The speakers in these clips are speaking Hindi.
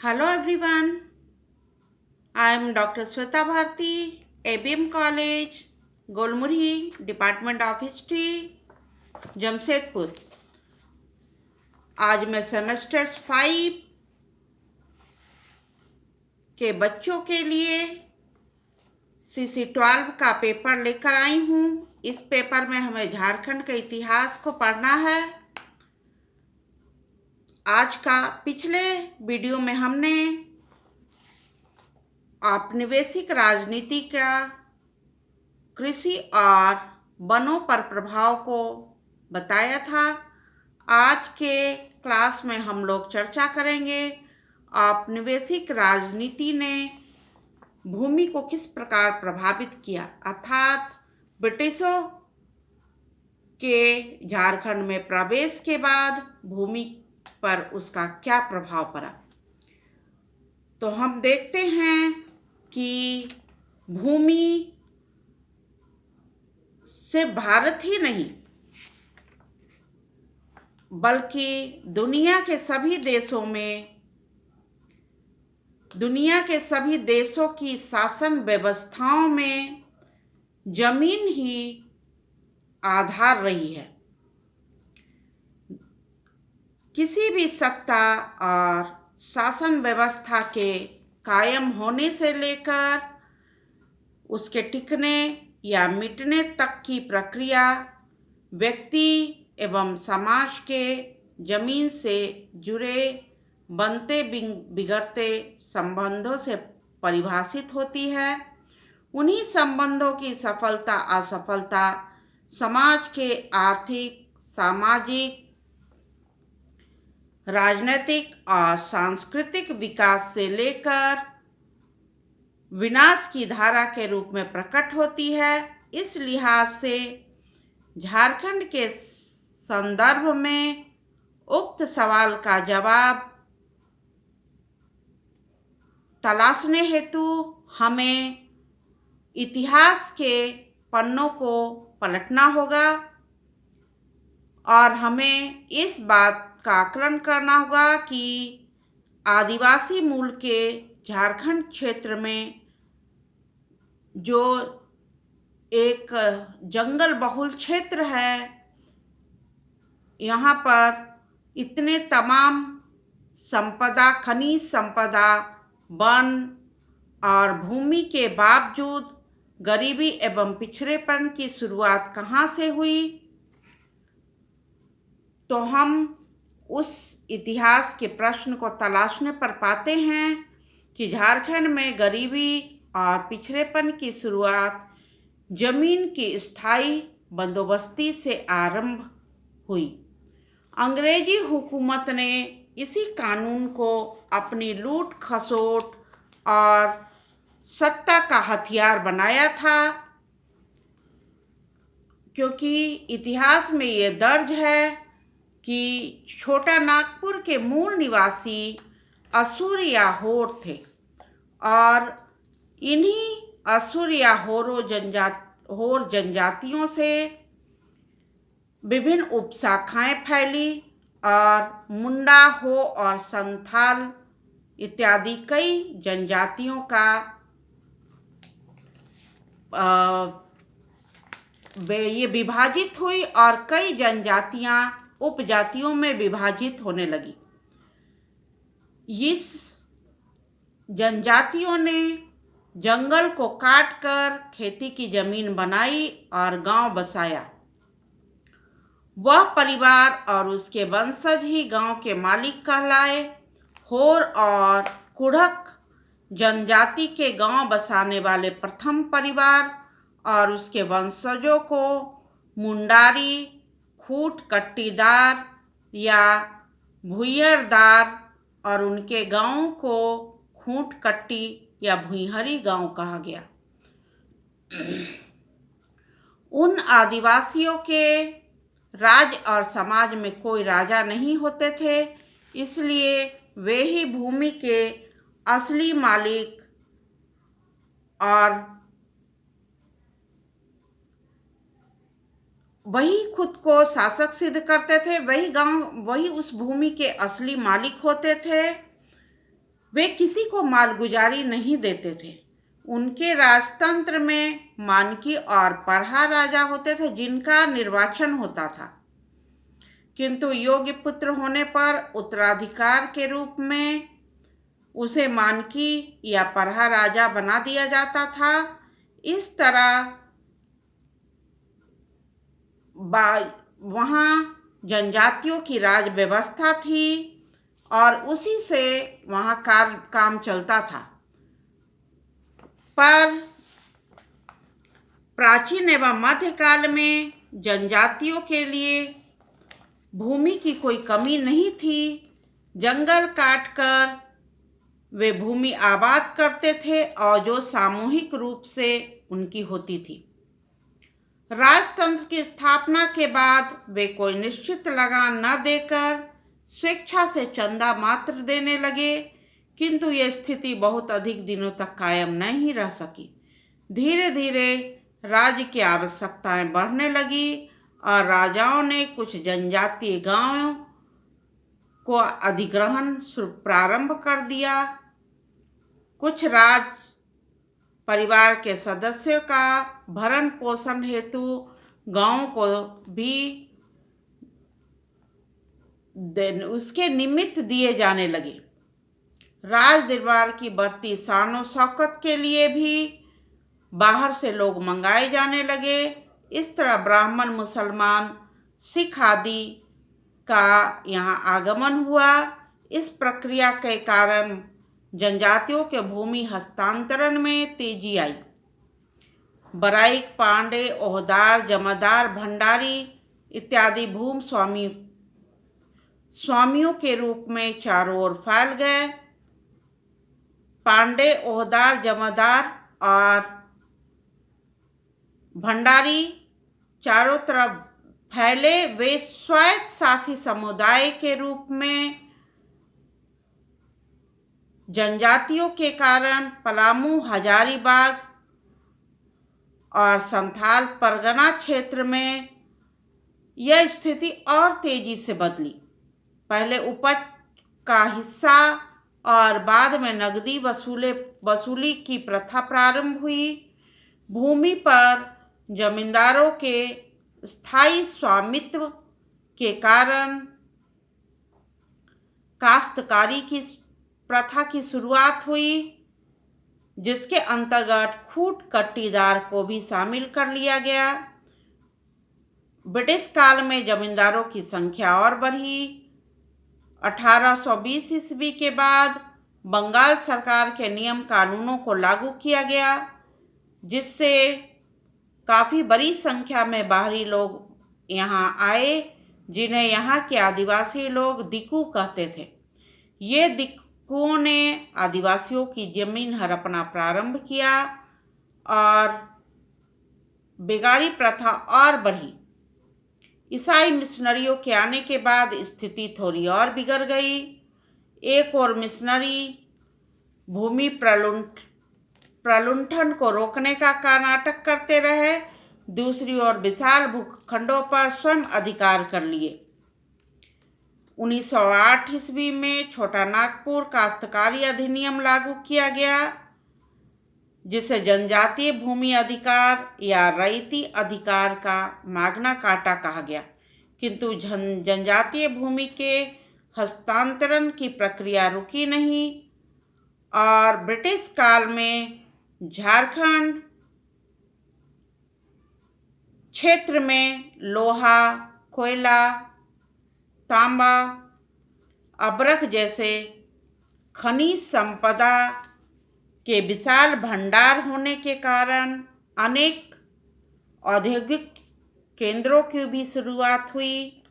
Hello everyone, I am Dr. Sweta Bharti, ABM College, Golmuri, Department of History, Jamshedpur. आज मैं सेमेस्टर्स 5 के बच्चों के लिए CC12 का पेपर लेकर आई हूँ। इस पेपर में हमें झारखंड के इतिहास को पढ़ना है। आज का पिछले वीडियो में हमने औपनिवेशिक राजनीति का कृषि और वनों पर प्रभाव को बताया था। आज के क्लास में हम लोग चर्चा करेंगे औपनिवेशिक राजनीति ने भूमि को किस प्रकार प्रभावित किया, अर्थात ब्रिटिशों के झारखंड में प्रवेश के बाद भूमि पर उसका क्या प्रभाव पड़ा। तो हम देखते हैं कि भूमि सिर्फ भारत ही नहीं बल्कि दुनिया के सभी देशों की शासन व्यवस्थाओं में जमीन ही आधार रही है। किसी भी सत्ता और शासन व्यवस्था के कायम होने से लेकर उसके टिकने या मिटने तक की प्रक्रिया व्यक्ति एवं समाज के जमीन से जुड़े बनते बिगड़ते संबंधों से परिभाषित होती है। उन्हीं संबंधों की सफलता असफलता समाज के आर्थिक, सामाजिक, राजनीतिक और सांस्कृतिक विकास से लेकर विनाश की धारा के रूप में प्रकट होती है। इस लिहाज से झारखंड के संदर्भ में उक्त सवाल का जवाब तलाशने हेतु हमें इतिहास के पन्नों को पलटना होगा और हमें इस बात का आकलन करना होगा कि आदिवासी मूल के झारखंड क्षेत्र में जो एक जंगल बहुल क्षेत्र है, यहाँ पर इतने तमाम संपदा, खनिज संपदा, वन और भूमि के बावजूद गरीबी एवं पिछड़ेपन की शुरुआत कहाँ से हुई। तो हम उस इतिहास के प्रश्न को तलाशने पर पाते हैं कि झारखंड में गरीबी और पिछड़ेपन की शुरुआत जमीन की स्थायी बंदोबस्ती से आरंभ हुई। अंग्रेजी हुकूमत ने इसी कानून को अपनी लूट खसोट और सत्ता का हथियार बनाया था, क्योंकि इतिहास में ये दर्ज है कि छोटा नागपुर के मूल निवासी असुर या होर थे और इन्हीं असुर या होर जनजातियों से विभिन्न उपशाखाएं फैली और मुंडा, हो और संथाल इत्यादि कई जनजातियों का ये विभाजित हुई और कई जनजातियां उपजातियों में विभाजित होने लगी। इस जनजातियों ने जंगल को काटकर खेती की जमीन बनाई और गांव बसाया। वह परिवार और उसके वंशज ही गांव के मालिक कहलाए। होर और कुड़क जनजाति के गांव बसाने वाले प्रथम परिवार और उसके वंशजों को मुंडारी, खूट कट्टीदार या भुइयरदार और उनके गांवों को खूंट कट्टी या भुइहरी गांव कहा गया। उन आदिवासियों के राज्य और समाज में कोई राजा नहीं होते थे, इसलिए वे ही भूमि के असली मालिक और वही खुद को शासक सिद्ध करते थे। वही उस भूमि के असली मालिक होते थे। वे किसी को मालगुजारी नहीं देते थे। उनके राजतंत्र में मानकी और परहा राजा होते थे जिनका निर्वाचन होता था, किंतु योग्य पुत्र होने पर उत्तराधिकार के रूप में उसे मानकी या परहा राजा बना दिया जाता था। इस तरह वहाँ जनजातियों की राज व्यवस्था थी और उसी से वहाँ काम चलता था। पर प्राचीन एवं मध्यकाल में जनजातियों के लिए भूमि की कोई कमी नहीं थी। जंगल काटकर वे भूमि आबाद करते थे और जो सामूहिक रूप से उनकी होती थी। राजतंत्र की स्थापना के बाद वे कोई निश्चित लगान न देकर स्वेच्छा से चंदा मात्र देने लगे, किंतु यह स्थिति बहुत अधिक दिनों तक कायम नहीं रह सकी। धीरे धीरे राज्य की आवश्यकताएं बढ़ने लगी और राजाओं ने कुछ जनजातीय गांवों को अधिग्रहण प्रारंभ कर दिया। कुछ राज परिवार के सदस्यों का भरण पोषण हेतु गांवों को भी उसके निमित्त दिए जाने लगे। राज दरबार की बढ़ती शानो शौकत के लिए भी बाहर से लोग मंगाए जाने लगे। इस तरह ब्राह्मण, मुसलमान, सिख आदि का यहाँ आगमन हुआ। इस प्रक्रिया के कारण जनजातियों के भूमि हस्तांतरण में तेजी आई। बराइक, पांडे, ओहदार, जमादार, भंडारी इत्यादि भूमि स्वामियों के रूप में चारों ओर फैल गए। पांडे, ओहदार, जमादार और भंडारी चारों तरफ फैले। वे स्वायत्त शासी समुदाय के रूप में जनजातियों के कारण पलामू, हजारीबाग और संथाल परगना क्षेत्र में यह स्थिति और तेजी से बदली। पहले उपज का हिस्सा और बाद में नकदी वसूली की प्रथा प्रारंभ हुई। भूमि पर जमींदारों के स्थायी स्वामित्व के कारण काश्तकारी की प्रथा की शुरुआत हुई, जिसके अंतर्गत खूट कट्टीदार को भी शामिल कर लिया गया। ब्रिटिश काल में जमींदारों की संख्या और बढ़ी। 1820 ईस्वी के बाद बंगाल सरकार के नियम कानूनों को लागू किया गया, जिससे काफ़ी बड़ी संख्या में बाहरी लोग यहाँ आए, जिन्हें यहाँ के आदिवासी लोग दिकू कहते थे। ये दिकुओं ने आदिवासियों की जमीन हड़पना प्रारंभ किया और बेगारी प्रथा और बढ़ी। ईसाई मिशनरियों के आने के बाद स्थिति थोड़ी और बिगड़ गई। एक और मिशनरी भूमि प्रलुंठन को रोकने का नाटक करते रहे, दूसरी ओर विशाल भूखंडों पर स्वयं अधिकार कर लिए। 1908 ईस्वी में छोटा नागपुर काश्तकारी अधिनियम लागू किया गया, जिसे जनजातीय भूमि अधिकार या रईती अधिकार का मागना कार्टा कहा गया। किंतु जनजातीय भूमि के हस्तांतरण की प्रक्रिया रुकी नहीं और ब्रिटिश काल में झारखंड क्षेत्र में लोहा, कोयला, तांबा, अब्रक जैसे खनिज संपदा के विशाल भंडार होने के कारण अनेक औद्योगिक केंद्रों की भी शुरुआत हुई।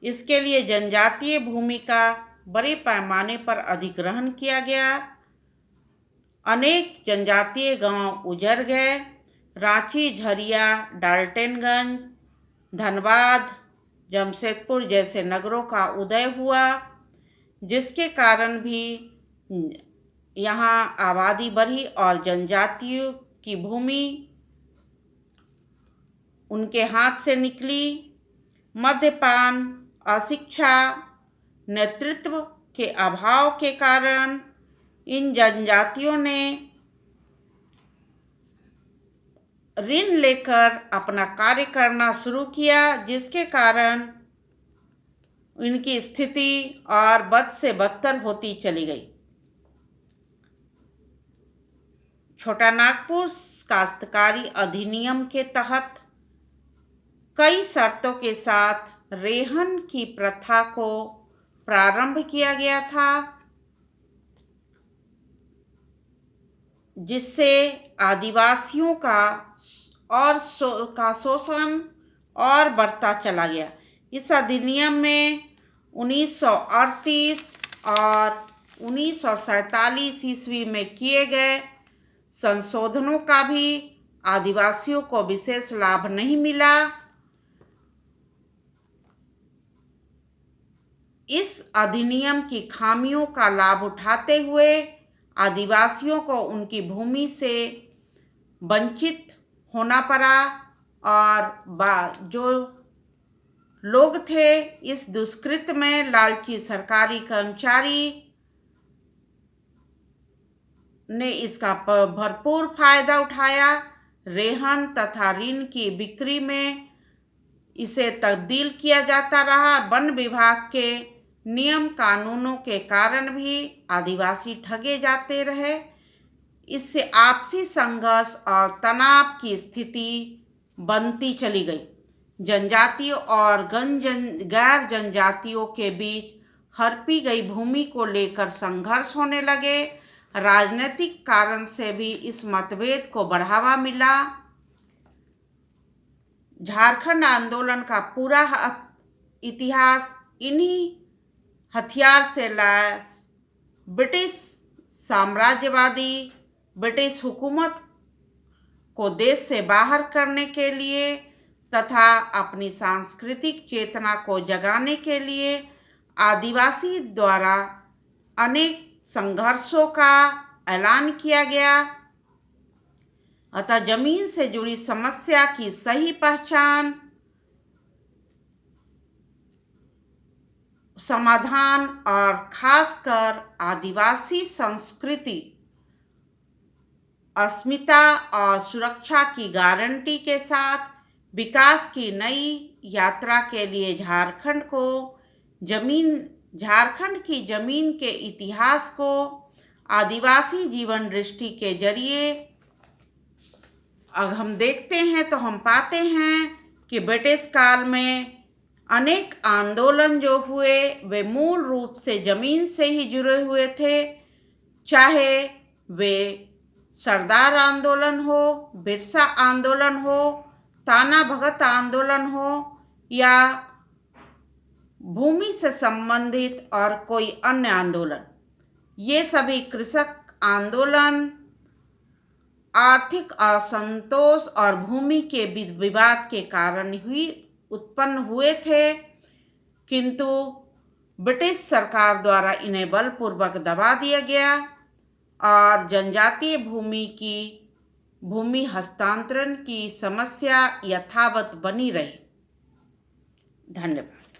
इसके लिए जनजातीय भूमि का बड़े पैमाने पर अधिग्रहण किया गया। अनेक जनजातीय गांव उजड़ गए। रांची, झरिया, डाल्टनगंज, धनबाद, जमशेदपुर जैसे नगरों का उदय हुआ, जिसके कारण भी यहाँ आबादी बढ़ी और जनजातियों की भूमि उनके हाथ से निकली। मद्यपान, अशिक्षा, नेतृत्व के अभाव के कारण इन जनजातियों ने ऋण लेकर अपना कार्य करना शुरू किया, जिसके कारण इनकी स्थिति और बद से बदतर होती चली गई। छोटा नागपुर काश्तकारी अधिनियम के तहत कई शर्तों के साथ रेहन की प्रथा को प्रारंभ किया गया था, जिससे आदिवासियों का शोषण और बढ़ता चला गया। इस अधिनियम में 1938 और 1947 ईस्वी में किए गए संशोधनों का भी आदिवासियों को विशेष लाभ नहीं मिला। इस अधिनियम की खामियों का लाभ उठाते हुए आदिवासियों को उनकी भूमि से वंचित होना पड़ा और जो लोग थे इस दुष्कृत्य में लालची सरकारी कर्मचारी ने इसका भरपूर फायदा उठाया। रेहन तथा ऋण की बिक्री में इसे तब्दील किया जाता रहा। वन विभाग के नियम कानूनों के कारण भी आदिवासी ठगे जाते रहे। इससे आपसी संघर्ष और तनाव की स्थिति बनती चली गई। जनजातियों और गैर जनजातियों के बीच हड़पी गई भूमि को लेकर संघर्ष होने लगे। राजनीतिक कारण से भी इस मतभेद को बढ़ावा मिला। झारखंड आंदोलन का पूरा इतिहास इन्हीं हथियार से लैस ब्रिटिश साम्राज्यवादी ब्रिटिश हुकूमत को देश से बाहर करने के लिए तथा अपनी सांस्कृतिक चेतना को जगाने के लिए आदिवासी द्वारा अनेक संघर्षों का ऐलान किया गया। अतः जमीन से जुड़ी समस्या की सही पहचान, समाधान और खासकर आदिवासी संस्कृति, अस्मिता और सुरक्षा की गारंटी के साथ विकास की नई यात्रा के लिए झारखंड की जमीन के इतिहास को आदिवासी जीवन दृष्टि के जरिए अब हम देखते हैं तो हम पाते हैं कि ब्रिटिश काल में अनेक आंदोलन जो हुए वे मूल रूप से जमीन से ही जुड़े हुए थे, चाहे वे सरदार आंदोलन हो, बिरसा आंदोलन हो, ताना भगत आंदोलन हो या भूमि से संबंधित और कोई अन्य आंदोलन। ये सभी कृषक आंदोलन आर्थिक असंतोष और भूमि के विवाद के कारण ही उत्पन्न हुए थे, किंतु ब्रिटिश सरकार द्वारा इन्हें बलपूर्वक दबा दिया गया और जनजातीय भूमि हस्तांतरण की समस्या यथावत बनी रही। धन्यवाद।